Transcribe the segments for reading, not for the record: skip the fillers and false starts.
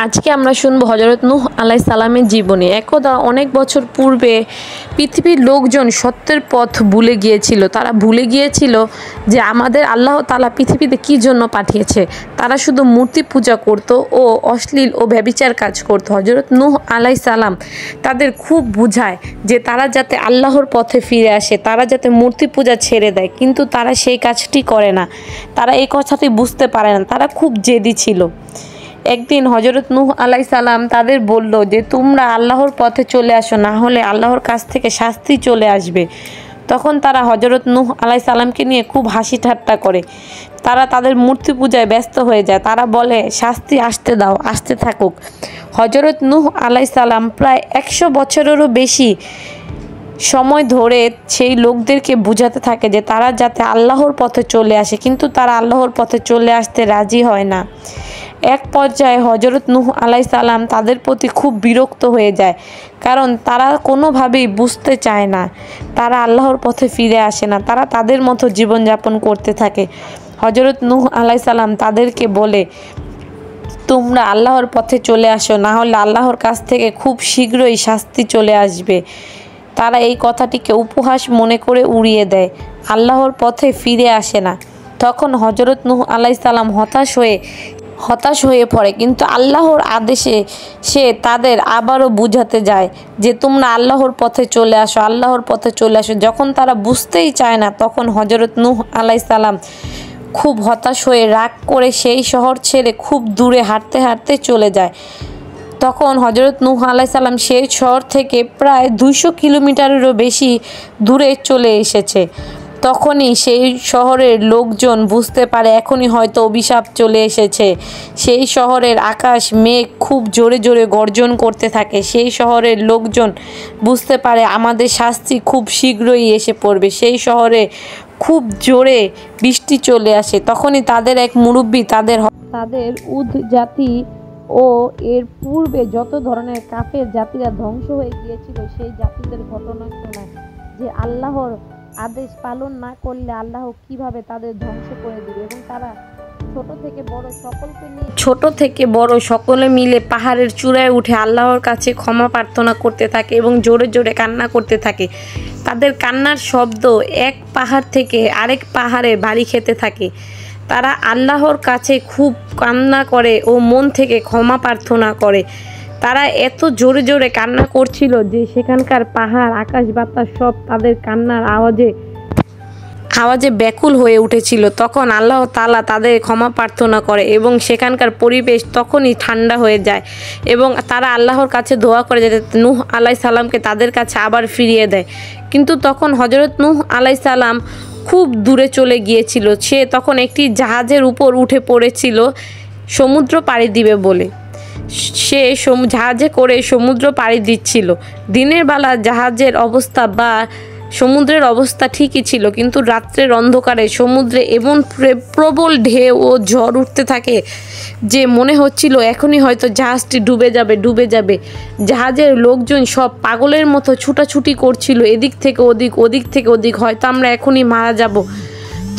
আজকে আমরা শুনবো হযরত নূহ আলাইহিস সালামের জীবনী। একদা অনেক বছর পূর্বে পৃথিবীর লোকজন সত্যের পথ ভুলে গিয়েছিল। তারা ভুলে গিয়েছিল যে আমাদের আল্লাহ তাআলা পৃথিবীতে কী জন্য পাঠিয়েছে। তারা শুধু মূর্তি পূজা করত ও অশ্লীল ও ব্যভিচার কাজ করত। হযরত নূহ আলাইহিস সালাম তাদের খুব বুঝায় যে তারা যাতে আল্লাহর পথে ফিরে আসে, তারা যাতে মূর্তি পূজা ছেড়ে দেয়, কিন্তু তারা সেই কাজটি করে না। তারা এই কথাটি বুঝতে পারে না, তারা খুব জেদি ছিল। একদিন হযরত নূহ আলাইহিস সালাম তাদের বলল যে তোমরা আল্লাহর পথে চলে আসো, না হলে আল্লাহর কাছ থেকে শাস্তি চলে আসবে। তখন তারা হযরত নূহ আলাইহিস সালামকে নিয়ে খুব হাসি ঠাট্টা করে। তারা তাদের মূর্তি পূজায় ব্যস্ত হয়ে যায়। তারা বলে শাস্তি আসতে দাও, আসতে থাকুক। হযরত নূহ আলাইহিস সালাম প্রায় 100 বছরেরও বেশি সময় ধরে সেই লোকদেরকে বুঝাতে থাকে যে তারা যাতে আল্লাহর পথে চলে আসে, কিন্তু তারা আল্লাহর পথে চলে আসতে রাজি হয় না। এক পর্যায়ে হযরত নূহ আলাইহিস সালাম তাদের প্রতি খুব বিরক্ত হয়ে যায়, কারণ তারা কোনোভাবেই বুঝতে চায় না, তারা আল্লাহর পথে ফিরে আসে না, তারা তাদের মতো জীবনযাপন করতে থাকে। হযরত নূহ আলাইহিস সালাম তাদেরকে বলে তোমরা আল্লাহর পথে চলে আসো, না হলে আল্লাহর কাছ থেকে খুব শীঘ্রই শাস্তি চলে আসবে। তারা এই কথাটিকে উপহাস মনে করে উড়িয়ে দেয়, আল্লাহর পথে ফিরে আসে না। তখন হযরত নূহ আলাইহিস সালাম হতাশ হয়ে পড়ে, কিন্তু আল্লাহর আদেশে সে তাদের আবারও বুঝাতে যায় যে তোমরা আল্লাহর পথে চলে আসো, আল্লাহর পথে চলে আসো। যখন তারা বুঝতেই চায় না, তখন হযরত নূহ আলাইহিস সালাম খুব হতাশ হয়ে রাগ করে সেই শহর ছেড়ে খুব দূরে হাঁটতে হাঁটতে চলে যায়। তখন হযরত নূহ আলাইহিস সালাম সেই শহর থেকে প্রায় 200 কিলোমিটারেরও বেশি দূরে চলে এসেছে। তখনই সেই শহরের লোকজন বুঝতে পারে এখনই হয়তো অভিশাপ চলে এসেছে। সেই শহরের আকাশ মেঘ খুব জোরে জোরে গর্জন করতে থাকে। সেই শহরের লোকজন বুঝতে পারে আমাদের শাস্তি খুব শীঘ্রই এসে পড়বে। সেই শহরে খুব জোরে বৃষ্টি চলে আসে। তখনই তাদের এক মুরব্বী তাদের উদ জাতি ও এর পূর্বে যত ধরনের কাফের জাতিরা ধ্বংস হয়ে গিয়েছিল সেই জাতিদের ঘটনা শোনায় যে আল্লাহর আদেশ পালন না করলে আল্লাহ কিভাবে তাদের ধ্বংস করে দিবে। এবং তারা ছোট থেকে বড় সকলে মিলে পাহাড়ের চূড়ায় উঠে আল্লাহর কাছে ক্ষমা প্রার্থনা করতে থাকে এবং জোরে জোরে কান্না করতে থাকে। তাদের কান্নার শব্দ এক পাহাড় থেকে আরেক পাহাড়ে বাড়ি খেতে থাকে। তারা আল্লাহর কাছে খুব কান্না করে ও মন থেকে ক্ষমা প্রার্থনা করে। তারা এত জোরে জোরে কান্না করছিল যে সেখানকার পাহাড় আকাশ বাতাস সব তাদের কান্নার আওয়াজে ব্যাকুল হয়ে উঠেছিল। তখন আল্লাহ তাআলা তাদের ক্ষমা প্রার্থনা করে এবং সেখানকার পরিবেশ তখনই ঠান্ডা হয়ে যায় এবং তারা আল্লাহর কাছে দোয়া করে যাতে নূহ আলাইহিস সালামকে তাদের কাছে আবার ফিরিয়ে দেয়। কিন্তু তখন হযরত নূহ আলাইহিস সালাম খুব দূরে চলে গিয়েছিল। সে তখন একটি জাহাজের উপর উঠে পড়েছিল সমুদ্র পাড়ি দিবে বলে। সে জাহাজে করে সমুদ্র পাড়ি দিচ্ছিল। দিনের বেলা জাহাজের অবস্থা বা সমুদ্রের অবস্থা ঠিকই ছিল, কিন্তু রাত্রের অন্ধকারে সমুদ্রে এমন প্রবল ঢেউ ও ঝড় উঠতে থাকে যে মনে হচ্ছিল এখনই হয়তো জাহাজটি ডুবে যাবে। জাহাজের লোকজন সব পাগলের মতো ছুটাছুটি করছিল, এদিক থেকে ওদিক, ওদিক থেকে ওদিক, হয়তো আমরা এখনই মারা যাব।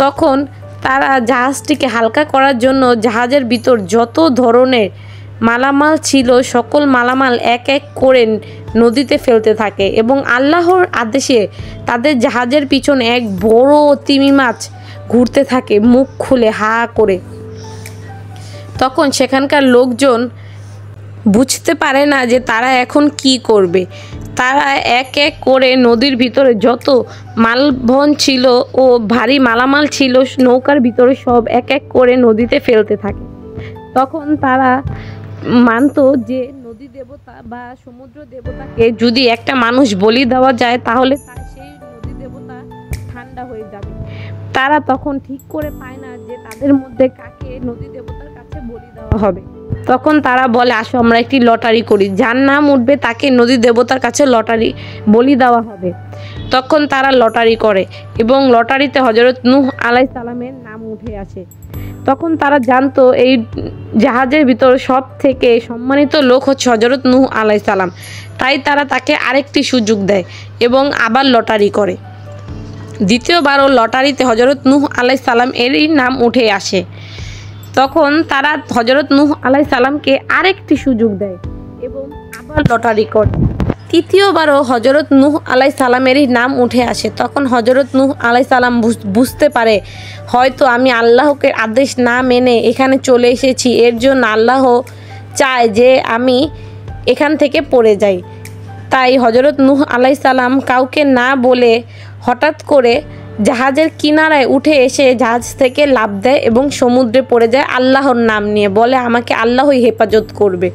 তখন তারা জাহাজটিকে হালকা করার জন্য জাহাজের ভিতর যত ধরনের মালামাল ছিল সকল মালামাল এক এক করে নদীতে ফেলতে থাকে এবং আল্লাহর আদেশে তাদের জাহাজের পিছনে এক বড় তিমি মাছ ঘুরতে থাকে মুখ খুলে হা করে। তখন সেখানকার লোকজন বুঝতে পারে না যে তারা এখন কি করবে। তারা এক এক করে নদীর ভিতরে যত মালবহন ছিল ও ভারী মালামাল ছিল নৌকার ভিতরে সব এক এক করে নদীতে ফেলতে থাকে। তখন তারা মানত যে নদী দেবতা বা সমুদ্র দেবতাকে যদি একটা মানুষ বলি দেওয়া যায় তাহলে সেই নদী দেবতা ঠান্ডা হয়ে যাবে। তারা তখন ঠিক করে পায় না যে তাদের মধ্যে কাকে নদী দেবতার কাছে বলি দেওয়া হবে। তখন তারা বলে আসো আমরা একটি লটারি করি, যার নাম উঠবে তাকে নদী দেবতার কাছে বলি দেওয়া হবে। তখন তারা লটারি করে এবং লটারিতে হযরত নূহ আলাইহিস সালামের নাম উঠে আসে। তখন তারা জানতো এই জাহাজের ভিতর সব থেকে সম্মানিত লোক হচ্ছে হযরত নূহ আলাইহিস সালাম, তাই তারা তাকে আরেকটি সুযোগ দেয় এবং আবার লটারি করে। দ্বিতীয়বারও লটারিতে হযরত নূহ আলাইহিস সালাম এরই নাম উঠে আসে। তখন তারা হজরত নূহ আলাইহিস সালামকে আরেকটি সুযোগ দেয় এবং আবার লটারি করে। তৃতীয়বারও হজরত নূহ আলাইহিস সালামেরই নাম উঠে আসে। তখন হজরত নূহ আলাইহিস সালাম বুঝতে পারে হয়তো আমি আল্লাহকে আদেশ না মেনে এখানে চলে এসেছি, এর জন্য আল্লাহ চায় যে আমি এখান থেকে পড়ে যাই। তাই হজরত নূহ আলাইহিস সালাম কাউকে না বলে হঠাৎ করে জাহাজের কিনারায় উঠে এসে জাহাজ থেকে লাফ দেয় এবং সমুদ্রে পড়ে যায় আল্লাহর নাম নিয়ে, বলে আমাকে আল্লাহই হেফাজত করবে।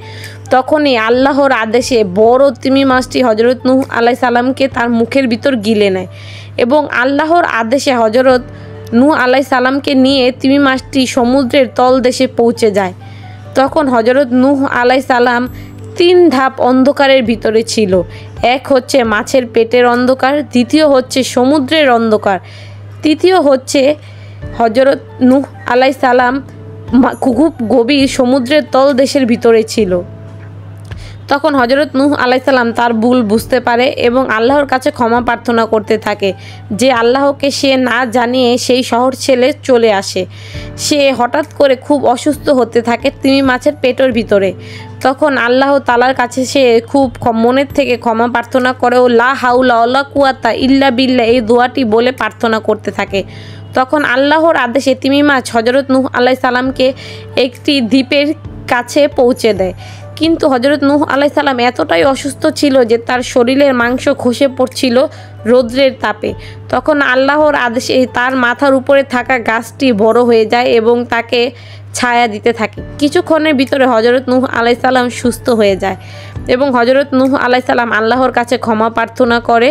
তখনই আল্লাহর আদেশে বড় তিমি মাছটি হজরত নূহ আলাইহিস সালামকে তার মুখের ভিতর গিলে নেয় এবং আল্লাহর আদেশে হজরত নূহ আলাইহিস সালামকে নিয়ে তিমি মাছটি সমুদ্রের তলদেশে পৌঁছে যায়। তখন হজরত নূহ আলাইহিস সালাম 3 ধাপ অন্ধকারের ভিতরে ছিল। এক হচ্ছে মাছের পেটের অন্ধকার, দ্বিতীয় হচ্ছে সমুদ্রের অন্ধকার, তৃতীয় হচ্ছে হজরত নূহ আলাইহিস সালাম খুব গভীর সমুদ্রের তলদেশের ভিতরে ছিল। তখন হজরত নূহ আলাইহিস সালাম তার ভুল বুঝতে পারে এবং আল্লাহর কাছে ক্ষমা প্রার্থনা করতে থাকে যে আল্লাহকে সে না জানিয়ে সেই শহর ছেড়ে চলে আসে। সে হঠাৎ করে খুব অসুস্থ হতে থাকে তিমি মাছের পেটের ভিতরে। তখন আল্লাহ তাআলার কাছে সে খুব মনের থেকে ক্ষমা প্রার্থনা করে ও লা হাওলা ওয়ালা কুওয়াতা ইল্লা বিল্লাহ এই দোয়াটি বলে প্রার্থনা করতে থাকে। তখন আল্লাহর আদেশে তিমি মাছ হজরত নূহ আলাইহিস সালামকে একটি দ্বীপের কাছে পৌঁছে দেয়। কিন্তু হজরত নূহ আলাইহিস সালাম এতটাই অসুস্থ ছিল যে তার শরীরের মাংস খসে পড়ছিল রৌদ্রের তাপে। তখন আল্লাহর আদেশে তার মাথার উপরে থাকা গাছটি বড় হয়ে যায় এবং তাকে ছায়া দিতে থাকে। কিছুক্ষণের ভিতরে হজরত নূহ আলাইহিস সালাম সুস্থ হয়ে যায় এবং হজরত নূহ আলাইহিস সালাম আল্লাহর কাছে ক্ষমা প্রার্থনা করে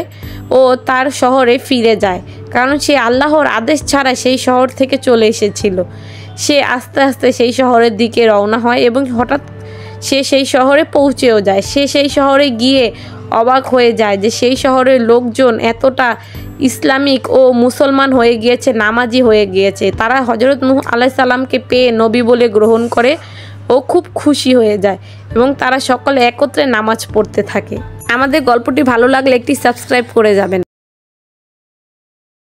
ও তার শহরে ফিরে যায়, কারণ সে আল্লাহর আদেশ ছাড়া সেই শহর থেকে চলে এসেছিল। সে আস্তে আস্তে সেই শহরের দিকে রওনা হয় এবং হঠাৎ সে সেই শহরে পৌঁছেও যায়। সে সেই শহরে গিয়ে অবাক হয়ে যায় যে সেই শহরের লোকজন এতটা ইসলামিক ও মুসলমান হয়ে গিয়েছে, নামাজি হয়ে গিয়েছে। তারা হজরত নূহ আলাইহিস সালামকে পেয়ে নবী বলে গ্রহণ করে ও খুব খুশি হয়ে যায় এবং তারা সকলে একত্রে নামাজ পড়তে থাকে। আমাদের গল্পটি ভালো লাগলে একটি সাবস্ক্রাইব করে যাবেন।